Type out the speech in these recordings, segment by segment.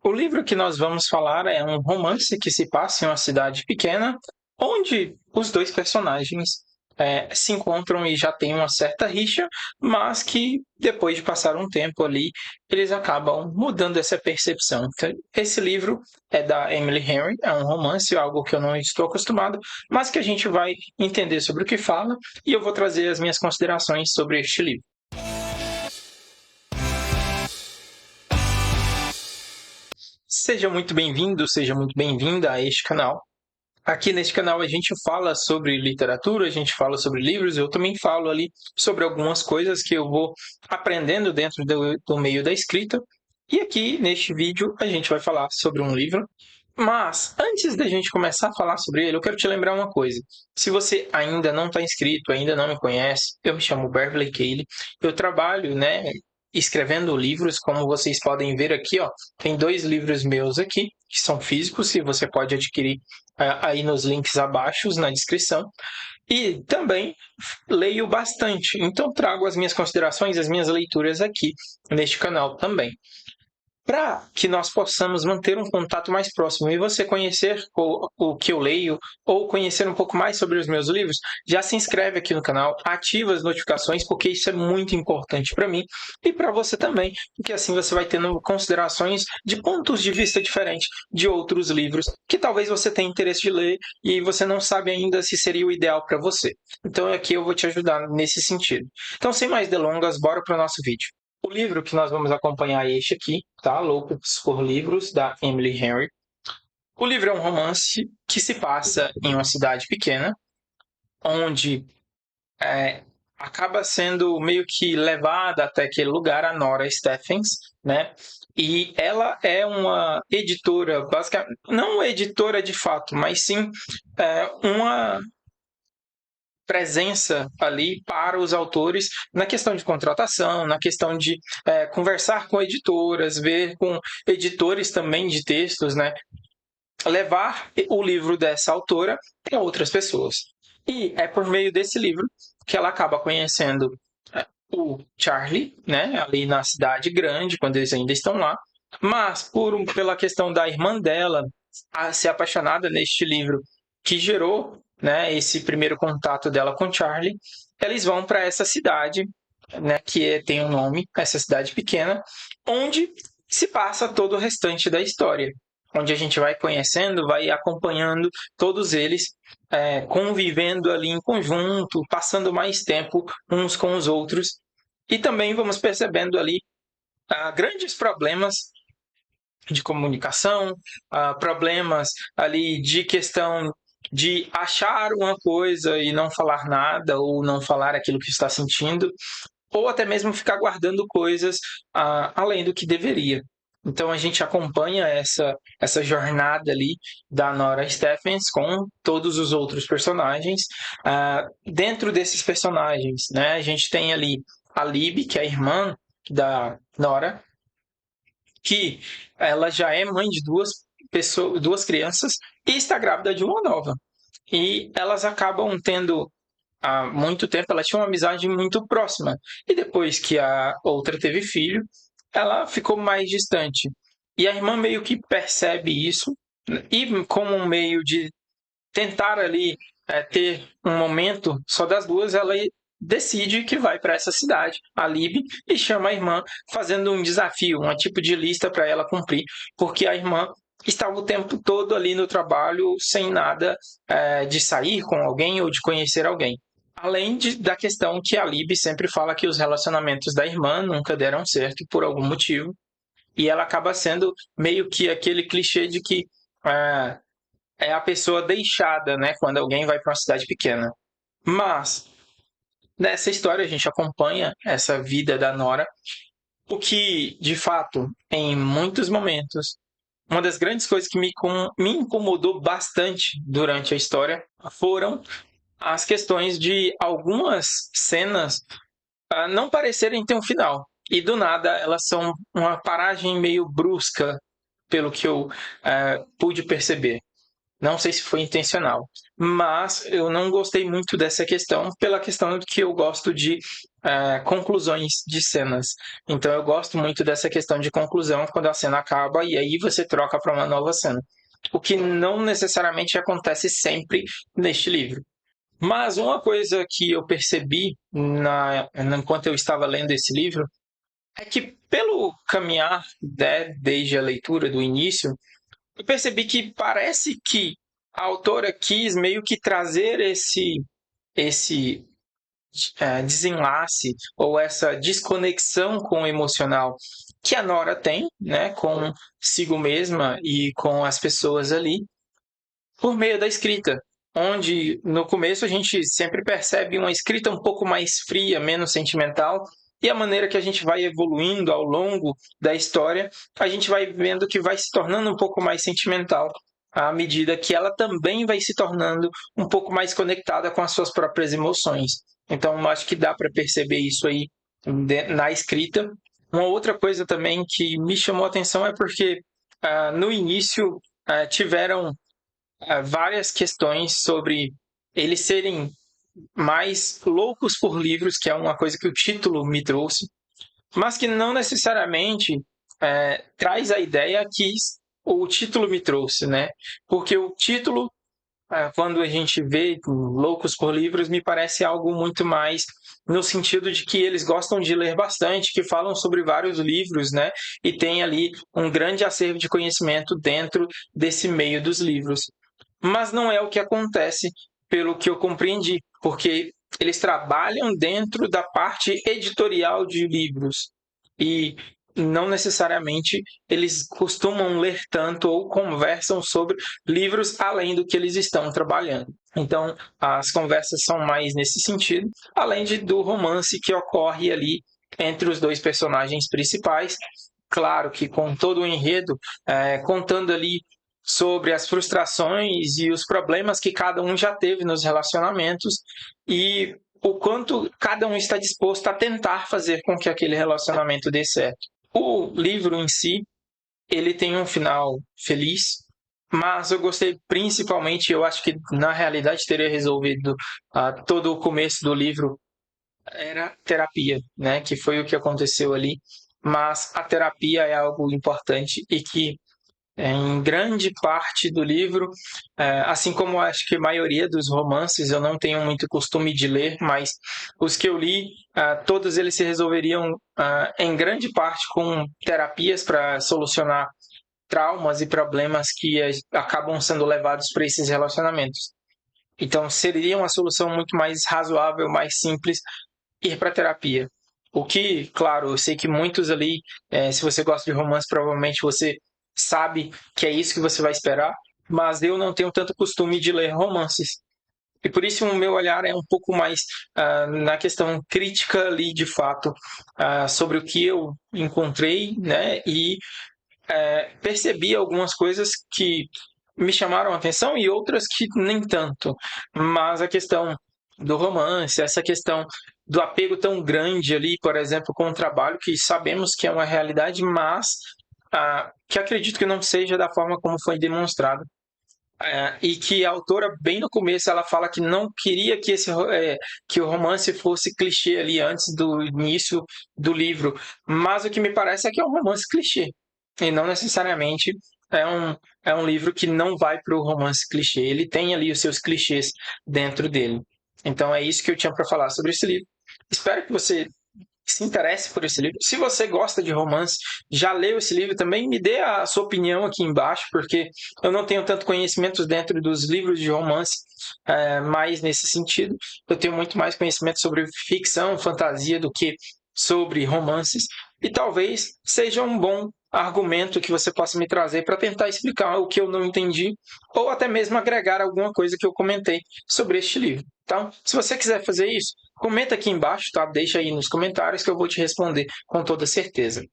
O livro que nós vamos falar é um romance que se passa em uma cidade pequena, onde os dois personagens se encontram e já têm uma certa rixa, mas que depois de passar um tempo ali, eles acabam mudando essa percepção. Então, esse livro é da Emily Henry, é um romance, algo que eu não estou acostumado, mas que a gente vai entender sobre o que fala e eu vou trazer as minhas considerações sobre este livro. Seja muito bem-vindo, seja muito bem-vinda a este canal. Aqui neste canal a gente fala sobre literatura, a gente fala sobre livros, eu também falo ali sobre algumas coisas que eu vou aprendendo dentro do meio da escrita. E aqui neste vídeo a gente vai falar sobre um livro. Mas antes da gente começar a falar sobre ele, eu quero te lembrar uma coisa. Se você ainda não está inscrito, ainda não me conhece, eu me chamo Beverly Cayley. Eu trabalho, escrevendo livros, como vocês podem ver aqui, ó. Tem 2 livros meus aqui, que são físicos, e você pode adquirir aí nos links abaixo, na descrição. E também leio bastante, então trago as minhas considerações, as minhas leituras aqui neste canal também. Para que nós possamos manter um contato mais próximo e você conhecer o que eu leio ou conhecer um pouco mais sobre os meus livros, já se inscreve aqui no canal, ativa as notificações, porque isso é muito importante para mim e para você também, porque assim você vai tendo considerações de pontos de vista diferentes de outros livros que talvez você tenha interesse de ler e você não sabe ainda se seria o ideal para você. Então aqui eu vou te ajudar nesse sentido. Então, sem mais delongas, bora para o nosso vídeo. O livro que nós vamos acompanhar é este aqui, tá? Loucos por Livros, da Emily Henry. O livro é um romance que se passa em uma cidade pequena, onde acaba sendo meio que levada até aquele lugar a Nora Stephens, né? E ela é uma editora, basicamente, não editora de fato, mas sim uma presença ali para os autores na questão de contratação, na questão de conversar com editoras, ver com editores também de textos, né? Levar o livro dessa autora para outras pessoas. E é por meio desse livro que ela acaba conhecendo o Charlie, né? Ali na cidade grande, quando eles ainda estão lá. Mas pela questão da irmã dela a ser apaixonada neste livro que gerou, né, esse primeiro contato dela com Charlie, eles vão para essa cidade, né, tem um nome, essa cidade pequena, onde se passa todo o restante da história, onde a gente vai conhecendo, vai acompanhando todos eles, convivendo ali em conjunto, passando mais tempo uns com os outros, e também vamos percebendo ali grandes problemas de comunicação, problemas ali de questão de achar uma coisa e não falar nada, ou não falar aquilo que está sentindo, ou até mesmo ficar guardando coisas além do que deveria. Então a gente acompanha essa jornada ali da Nora Stephens com todos os outros personagens. Dentro desses personagens, né, a gente tem ali a Libby, que é a irmã da Nora, que ela já é mãe de duas crianças e está grávida de uma nova. E elas acabam tendo há muito tempo, ela tinha uma amizade muito próxima. E depois que a outra teve filho, ela ficou mais distante. E a irmã meio que percebe isso, e como um meio de tentar ali ter um momento só das duas, ela decide que vai para essa cidade, a Lib, e chama a irmã, fazendo um desafio, um tipo de lista para ela cumprir, porque a irmã estava o tempo todo ali no trabalho sem nada de sair com alguém ou de conhecer alguém. Além da questão que a Lib sempre fala que os relacionamentos da irmã nunca deram certo por algum motivo, e ela acaba sendo meio que aquele clichê de que é a pessoa deixada, né, quando alguém vai para uma cidade pequena. Mas nessa história a gente acompanha essa vida da Nora, o que, de fato, em muitos momentos, uma das grandes coisas que me incomodou bastante durante a história foram as questões de algumas cenas não parecerem ter um final. E do nada elas são uma paragem meio brusca, pelo que eu pude perceber. Não sei se foi intencional, mas eu não gostei muito dessa questão pela questão de que eu gosto de conclusões de cenas. Então eu gosto muito dessa questão de conclusão quando a cena acaba e aí você troca para uma nova cena. O que não necessariamente acontece sempre neste livro. Mas uma coisa que eu percebi enquanto eu estava lendo esse livro é que, pelo caminhar, né, desde a leitura do início, eu percebi que parece que a autora quis meio que trazer esse desenlace ou essa desconexão com o emocional que a Nora tem, né, consigo mesma e com as pessoas ali, por meio da escrita, onde no começo a gente sempre percebe uma escrita um pouco mais fria, menos sentimental, e a maneira que a gente vai evoluindo ao longo da história, a gente vai vendo que vai se tornando um pouco mais sentimental, à medida que ela também vai se tornando um pouco mais conectada com as suas próprias emoções. Então, acho que dá para perceber isso aí na escrita. Uma outra coisa também que me chamou a atenção é porque no início tiveram várias questões sobre eles serem mais loucos por livros, que é uma coisa que o título me trouxe, mas que não necessariamente traz a ideia que o título me trouxe, né? Porque o título, quando a gente vê loucos por livros, me parece algo muito mais no sentido de que eles gostam de ler bastante, que falam sobre vários livros, né? E tem ali um grande acervo de conhecimento dentro desse meio dos livros. Mas não é o que acontece, pelo que eu compreendi, porque eles trabalham dentro da parte editorial de livros e não necessariamente eles costumam ler tanto ou conversam sobre livros além do que eles estão trabalhando. Então, as conversas são mais nesse sentido, além do romance que ocorre ali entre os dois personagens principais. Claro que com todo o enredo, contando ali sobre as frustrações e os problemas que cada um já teve nos relacionamentos e o quanto cada um está disposto a tentar fazer com que aquele relacionamento dê certo. O livro em si, ele tem um final feliz, mas eu gostei principalmente, eu acho que na realidade teria resolvido todo o começo do livro, era terapia, né? Que foi o que aconteceu ali. Mas a terapia é algo importante e que em grande parte do livro, assim como acho que a maioria dos romances, eu não tenho muito costume de ler, mas os que eu li, todos eles se resolveriam em grande parte com terapias para solucionar traumas e problemas que acabam sendo levados para esses relacionamentos. Então, seria uma solução muito mais razoável, mais simples, ir para terapia. O que, claro, eu sei que muitos ali, se você gosta de romance, provavelmente você sabe que é isso que você vai esperar, mas eu não tenho tanto costume de ler romances. E por isso o meu olhar é um pouco mais na questão crítica ali, de fato, sobre o que eu encontrei, né? E percebi algumas coisas que me chamaram a atenção e outras que nem tanto. Mas a questão do romance, essa questão do apego tão grande ali, por exemplo, com o trabalho, que sabemos que é uma realidade, mas que acredito que não seja da forma como foi demonstrado. E que a autora, bem no começo, ela fala que não queria que o romance fosse clichê ali antes do início do livro, mas o que me parece é que é um romance clichê, e não necessariamente é um livro que não vai para o romance clichê, ele tem ali os seus clichês dentro dele. Então é isso que eu tinha para falar sobre esse livro. Espero que você se interesse por esse livro. Se você gosta de romance, já leu esse livro também, me dê a sua opinião aqui embaixo, porque eu não tenho tanto conhecimento dentro dos livros de romance, mais nesse sentido. Eu tenho muito mais conhecimento sobre ficção, fantasia, do que sobre romances. E talvez seja um bom argumento que você possa me trazer para tentar explicar o que eu não entendi, ou até mesmo agregar alguma coisa que eu comentei sobre este livro. Então, se você quiser fazer isso, comenta aqui embaixo, tá? Deixa aí nos comentários que eu vou te responder com toda certeza.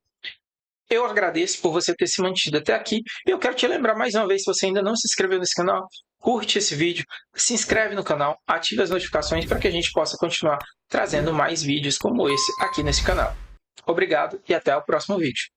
Eu agradeço por você ter se mantido até aqui e eu quero te lembrar mais uma vez, se você ainda não se inscreveu nesse canal, curte esse vídeo, se inscreve no canal, ative as notificações para que a gente possa continuar trazendo mais vídeos como esse aqui nesse canal. Obrigado e até o próximo vídeo.